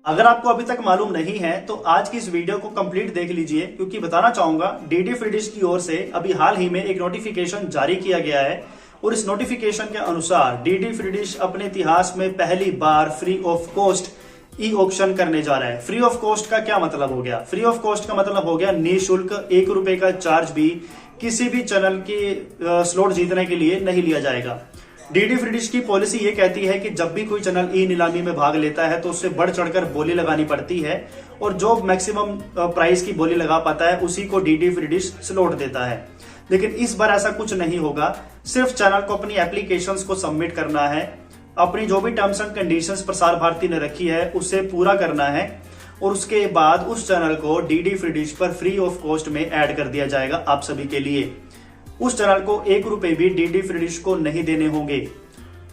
अगर आपको अभी तक मालूम नहीं है तो आज की इस वीडियो को कंप्लीट देख लीजिए, क्योंकि बताना चाहूंगा डीडी फ्री डिश की ओर से अभी हाल ही में एक नोटिफिकेशन जारी किया गया है और इस नोटिफिकेशन के अनुसार डीडी फ्री डिश अपने इतिहास में पहली बार free of cost e auction करने जा रहा है। फ्री ऑफ कॉस्ट का क्या मतलब हो गया? फ्री ऑफ कॉस्ट का मतलब हो गया निःशुल्क, ₹1 का चार्ज भी किसी भी चैनल की स्लॉट जीतने के लिए नहीं लिया जाएगा। डीडी फ्री डिश की पॉलिसी ये कहती है कि जब भी कोई चैनल ई नीलामी में भाग लेता है तो उससे बढ़ चढ़कर बोली लगानी पड़ती है और जो मैक्सिमम प्राइस की बोली लगा पाता है उसी को डीडी फ्री डिश स्लॉट देता है। लेकिन इस बार ऐसा कुछ नहीं होगा। सिर्फ चैनल को अपनी एप्लीकेशंस को सबमिट करना है, अपनी जो भी terms and conditions Prasar Bharati ने रखी है उसे पूरा करना है और उसके बाद उस चैनल को डीडी फ्री डिश पर फ्री ऑफ कॉस्ट में ऐड कर दिया जाएगा आप सभी के लिए। उस चैनल को ₹1 भी डीडी फ्री डिश को नहीं देने होंगे।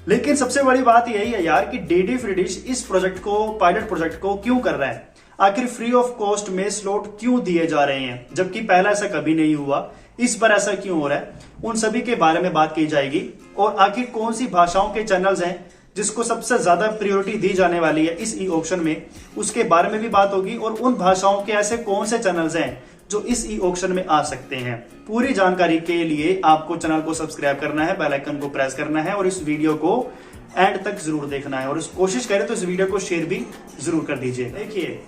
लेकिन सबसे बड़ी बात यही है यार कि डीडी फ्री डिश इस प्रोजेक्ट को, पायलट प्रोजेक्ट को क्यों कर रहा है? आखिर फ्री ऑफ कॉस्ट में स्लॉट क्यों दिए जा रहे हैं, जबकि पहला ऐसा कभी नहीं हुआ? इस बार ऐसा क्यों हो रहा है? उन सभी के बारे में बात की जाएगी और आखिर कौन सी भाषाओं के चैनल्स हैं जिसको सबसे ज्यादा प्रायोरिटी दी जाने वाली है इस ई ऑक्शन में, उसके बारे में भी बात होगी। और उन भाषाओं के ऐसे कौन से चैनल्स हैं जो इस ई ऑक्शन में आ सकते हैं। पूरी जानकारी के लिए आपको चैनल को सब्सक्राइब करना है, बेल आइकन को प्रेस करना है और इस वीडियो को एंड तक जरूर देखना है और कोशिश करें तो इस वीडियो को शेयर भी जरूर कर दीजिए। देखिए,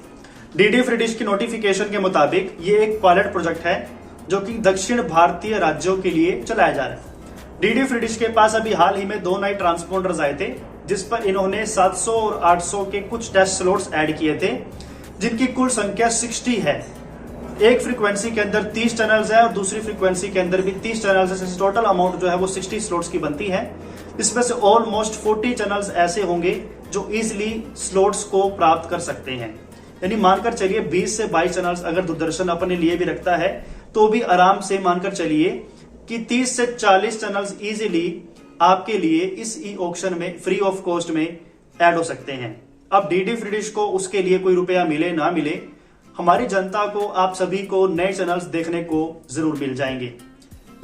डीडी फ्री डिश की नोटिफिकेशन के मुताबिक ये एक पायलट प्रोजेक्ट है जो कि दक्षिण भारतीय राज्यों के लिए चलाया जा रहा है। डीडी फ्री डिश के पास अभी हाल ही में 2 नए ट्रांसपोंडर्स आए थे जिस पर इन्होंने 700 और 800 के कुछ टेस्ट स्लॉट्स ऐड किए थे, जिनकी कुल संख्या 60 है। एक फ्रीक्वेंसी के अंदर 30 चैनल्स है और दूसरी फ्रीक्वेंसी के अंदर भी 30 चैनल्स है। टोटल अमाउंट जो है वो 60 स्लॉट्स की बनती है। इसमें से ऑलमोस्ट 40 चैनल्स ऐसे होंगे जो इजिली स्लॉट्स को प्राप्त कर सकते हैं। यानी मानकर चलिए 20 से 22 चैनल्स अगर दूरदर्शन अपने लिए भी रखता है तो भी आराम से मानकर चलिए कि 30 से 40 चैनल्स इजिली आपके लिए इस ई ऑक्शन में फ्री ऑफ कॉस्ट में ऐड हो सकते हैं। अब डीडी फ्री डिश को उसके लिए कोई रुपया मिले ना मिले, हमारी जनता को, आप सभी को नए चैनल्स देखने को जरूर मिल जाएंगे।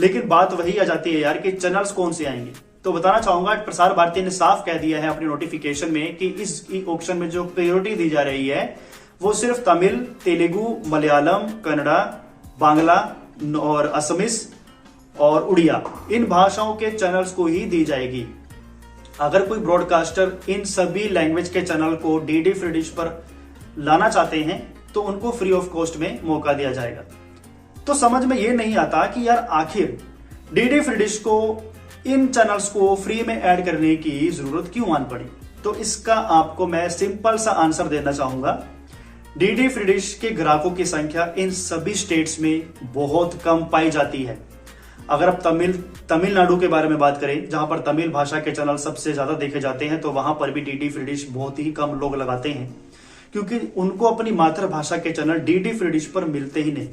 लेकिन बात वही आ जाती है यार कि चैनल्स कौन से आएंगे। तो बताना चाहूंगा प्रसार भारती ने साफ कह दिया है अपनी नोटिफिकेशन में कि इस ई ऑक्शन में जो प्रायोरिटी दी जा रही है वो सिर्फ तमिल, तेलुगु, मलयालम, कन्नड़ा, बांग्ला और असमीज और उड़िया, इन भाषाओं के चैनल्स को ही दी जाएगी। अगर कोई ब्रॉडकास्टर इन सभी लैंग्वेज के चैनल को डीडी फ्री डिश पर लाना चाहते हैं तो उनको फ्री ऑफ कॉस्ट में मौका दिया जाएगा। तो समझ में ये नहीं आता कि यार आखिर डीडी फ्री डिश को इन चैनल्स को फ्री में ऐड करने की जरूरत क्यों आन पड़ी? तो इसका आपको मैं सिंपल सा आंसर देना चाहूंगा। डीडी फ्री डिश के ग्राहकों की संख्या इन सभी स्टेट्स में बहुत कम पाई जाती है। अगर आप तमिलनाडु के बारे में बात करें, जहां पर तमिल भाषा के चैनल सबसे ज्यादा देखे जाते हैं, तो वहां पर भी डीडी फ्री डिश बहुत ही कम लोग लगाते हैं क्योंकि उनको अपनी मातृभाषा के चैनल डीडी फ्री डिश पर मिलते ही नहीं।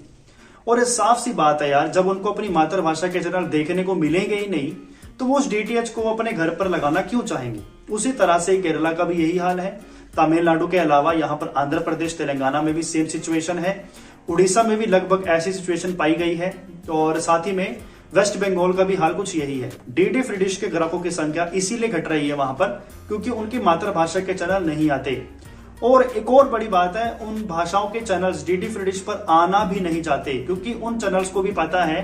और ये साफ सी बात है यार, जब उनको अपनी मातृभाषा के चैनल देखने को मिलेंगे ही नहीं तो वो उस डीटीएच को अपने घर पर लगाना क्यों चाहेंगे? उसी तरह से केरला का भी यही हाल है। तमिलनाडु के अलावा यहाँ पर आंध्र प्रदेश, तेलंगाना में भी सेम सिचुएशन है। उड़ीसा में भी लगभग ऐसी सिचुएशन पाई गई है और साथ ही में वेस्ट बंगाल का भी हाल कुछ यही है। डीडी फ्री डिश के ग्राहकों की संख्या इसीलिए घट रही है वहां पर क्योंकि उनकी मातृभाषा के चैनल नहीं आते। और एक और बड़ी बात है, उन भाषाओं के चैनल्स डीडी फ्री डिश पर आना भी नहीं चाहते क्योंकि उन चैनल्स को भी पता है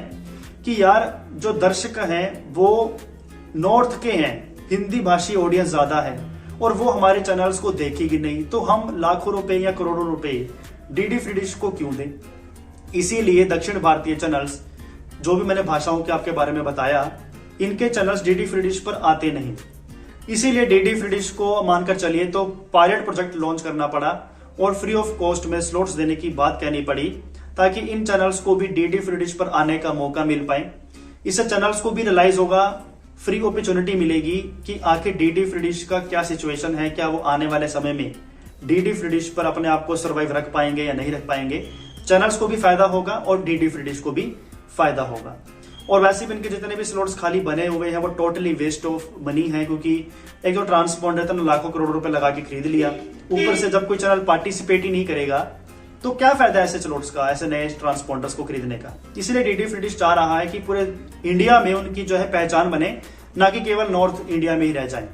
कि यार जो दर्शक हैं वो नॉर्थ के हैं, हिंदी भाषी ऑडियंस ज्यादा है और वो हमारे चैनल्स को देखेगी नहीं, तो हम लाखों रुपए या करोड़ों रुपए डीडी फ्री डिश को क्यों दें? इसीलिए दक्षिण भारतीय चैनल्स, जो भी मैंने भाषाओं के आपके बारे में बताया, इनके चैनल्स डीडी फ्री डिश पर आते नहीं। इसीलिए डीडी फ्री डिश को मानकर चलिए तो पायलट प्रोजेक्ट लॉन्च करना पड़ा और फ्री ऑफ कॉस्ट में स्लॉट्स देने की बात कहनी पड़ी ताकि इन चैनल्स को भी डीडी फ्री डिश पर आने का मौका मिल पाए। इससे चैनल्स को भी रियलाइज होगा, फ्री अपॉर्चुनिटी मिलेगी कि आखिर डीडी फ्री डिश का क्या सिचुएशन है, क्या वो आने वाले समय में डीडी फ्री डिश पर अपने आप को सर्वाइव रख पाएंगे या नहीं रख पाएंगे। चैनल्स को भी फायदा होगा और डीडी फ्री डिश को भी फायदा होगा। और वैसे भी इनके जितने भी स्लॉट्स खाली बने हुए हैं वो टोटली वेस्ट ऑफ मनी है क्योंकि एक जो ट्रांसपोंडर था ना, लाखों करोड़ रुपए लगा के खरीद लिया, ऊपर से जब कोई चैनल पार्टिसिपेट ही नहीं करेगा तो क्या फायदा ऐसे स्लॉट्स का, ऐसे नए ट्रांसपोंडर्स को खरीदने का। इसलिए डीडी फ्री डिश चाह रहा है कि पूरे इंडिया में उनकी जो है पहचान बने, ना कि केवल नॉर्थ इंडिया में ही रह जाए,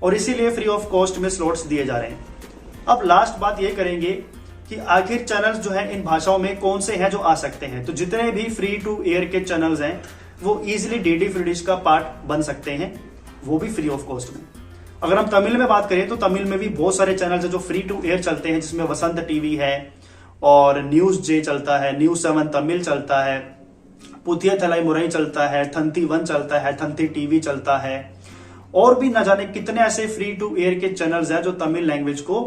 और इसीलिए फ्री ऑफ कॉस्ट में स्लॉट्स दिए जा रहे हैं। अब लास्ट बात ये करेंगे कि आखिर चैनल्स जो है इन भाषाओं में कौन से हैं जो आ सकते हैं। तो जितने भी फ्री टू एयर के चैनल्स हैं वो इजीली डीडी फ्री डिश का पार्ट बन सकते हैं, वो भी फ्री ऑफ कॉस्ट में। अगर हम तमिल में बात करें तो तमिल में भी बहुत सारे चैनल्स हैं जो फ्री टू एयर चलते हैं, जिसमें वसंत टीवी है और न्यूज जे चलता है, न्यूज 7 तमिल चलता है, पुथिया थलाई मुरई चलता है, थंती 1 चलता है, थंती टीवी चलता है, और भी न जाने कितने ऐसे फ्री टू एयर के चैनल्स हैं जो तमिल लैंग्वेज को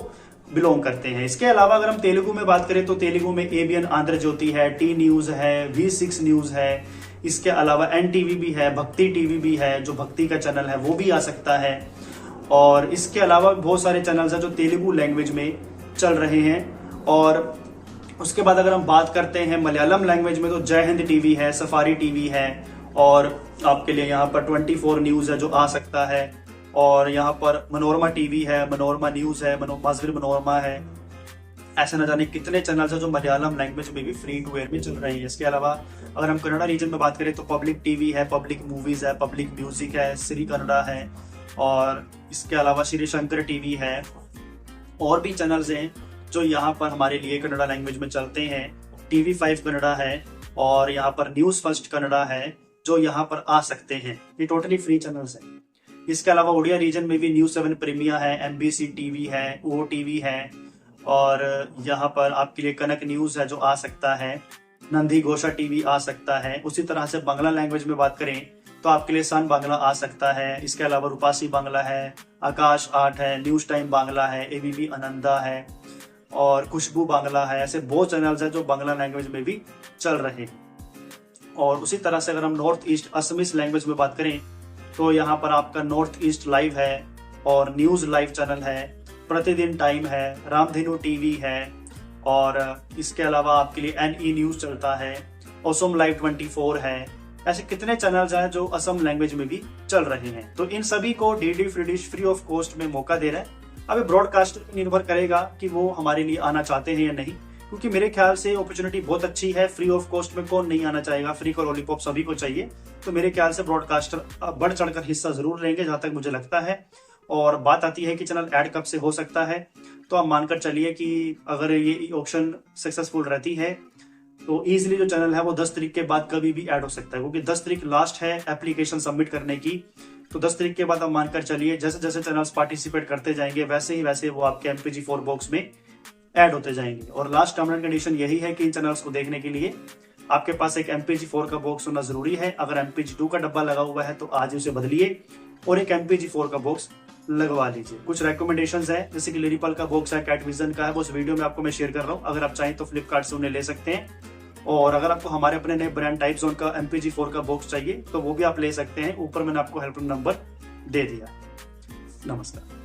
बिलोंग करते हैं। इसके अलावा अगर हम तेलुगु में बात करें तो तेलुगु में एबीएन आंध्र ज्योति है, टी न्यूज है, V6 न्यूज है, इसके अलावा NTV भी है, भक्ति टीवी भी है, जो भक्ति का चैनल है वो भी आ सकता है। और इसके अलावा बहुत सारे चैनल्स हैं जो तेलुगु लैंग्वेज में चल रहे हैं। और उसके बाद अगर हम बात करते हैं मलयालम लैंग्वेज में तो जय हिंद टीवी है, सफारी टीवी है, और आपके लिए यहाँ पर 24 न्यूज है जो आ सकता है, और यहाँ पर मनोरमा टीवी है, मनोरमा न्यूज है, मजविर मनोरमा है। ऐसे न जाने कितने चैनल्स हैं जो मलयालम लैंग्वेज में भी फ्री टू एयर में चल रहे हैं। इसके अलावा अगर हम कन्नड़ा रीजन में बात करें तो पब्लिक टीवी है, पब्लिक मूवीज है, पब्लिक म्यूजिक है, श्री कन्नड़ा है, और इसके अलावा श्री शंकर टीवी है। और भी चैनल्स हैं जो यहाँ पर हमारे लिए कन्नड़ा लैंग्वेज में चलते हैं। TV5 कन्नड़ा है, और यहाँ पर न्यूज फर्स्ट कन्नड़ा है जो यहाँ पर आ सकते हैं। ये टोटली फ्री चैनल्स हैं। इसके अलावा उड़िया रीजन में भी न्यूज 7 प्रीमिया है, MBC टीवी है, OTV है, और यहाँ पर आपके लिए कनक न्यूज है जो आ सकता है, नंदी घोषा टीवी आ सकता है। उसी तरह से बांग्ला लैंग्वेज में बात करें तो आपके लिए सन बांग्ला आ सकता है। इसके अलावा रूपासी बांग्ला है, आकाश 8 है, न्यूज टाइम बांग्ला है, ABP आनंदा है, और खुशबू बांग्ला है। ऐसे बहुत चैनल्स हैं जो बांग्ला लैंग्वेज में भी चल रहे हैं। और उसी तरह से अगर हम नॉर्थ ईस्ट असमीज लैंग्वेज में बात करें तो यहाँ पर आपका नॉर्थ ईस्ट लाइव है, और न्यूज लाइव चैनल है, प्रतिदिन टाइम है, रामधेनु टीवी है, और इसके अलावा आपके लिए NE न्यूज चलता है, असम लाइव 24 है। ऐसे कितने चैनल्स हैं जो असम लैंग्वेज में भी चल रहे हैं। तो इन सभी को DD free dish free of cost में मौका दे रहा है। अब ब्रॉडकास्टर पर निर्भर करेगा कि वो हमारे लिए आना चाहते हैं या नहीं, क्योंकि मेरे ख्याल से अपॉर्चुनिटी बहुत अच्छी है। फ्री ऑफ कॉस्ट में कौन नहीं आना चाहेगा, फ्री का लॉलीपॉप सभी को चाहिए। तो मेरे ख्याल से ब्रॉडकास्टर बढ़ चढ़कर हिस्सा जरूर लेंगे, जहां तक मुझे लगता है। और बात आती है कि चैनल ऐड कब से हो सकता है, तो आप मानकर चलिए कि अगर ये ऑप्शन सक्सेसफुल रहती है तो इजीली जो चैनल है वो 10 तारीख के बाद कभी भी ऐड हो सकता है, क्योंकि 10 तारीख लास्ट है एप्लीकेशन सबमिट करने की। तो 10 तारीख के बाद आप मानकर चलिए जैसे जैसे चैनल्स पार्टिसिपेट करते जाएंगे वैसे ही वैसे वो आपके MPG4 बॉक्स में ऐड होते जाएंगे। और लास्ट टर्म एंड कंडीशन यही है कि इन चैनल्स को देखने के लिए आपके पास एक MPG4 का बॉक्स होना जरूरी है। अगर MPG2 का डब्बा लगा हुआ है तो आज उसे बदलिए और एक MPG4 का बॉक्स लगवा लीजिए। कुछ रेकमेंडेशंस है, जैसे कि लिरिपल का बॉक्स है, कैटविजन का है, वो उस वीडियो में आपको मैं शेयर कर रहा हूँ। अगर आप चाहें तो फ्लिपकार्ट से उन्हें ले सकते हैं। और अगर आपको हमारे अपने नए ब्रांड टाइप जोन का MPG4 का बॉक्स चाहिए तो वो भी आप ले सकते हैं। ऊपर मैंने आपको हेल्पलाइन नंबर दे दिया। नमस्कार।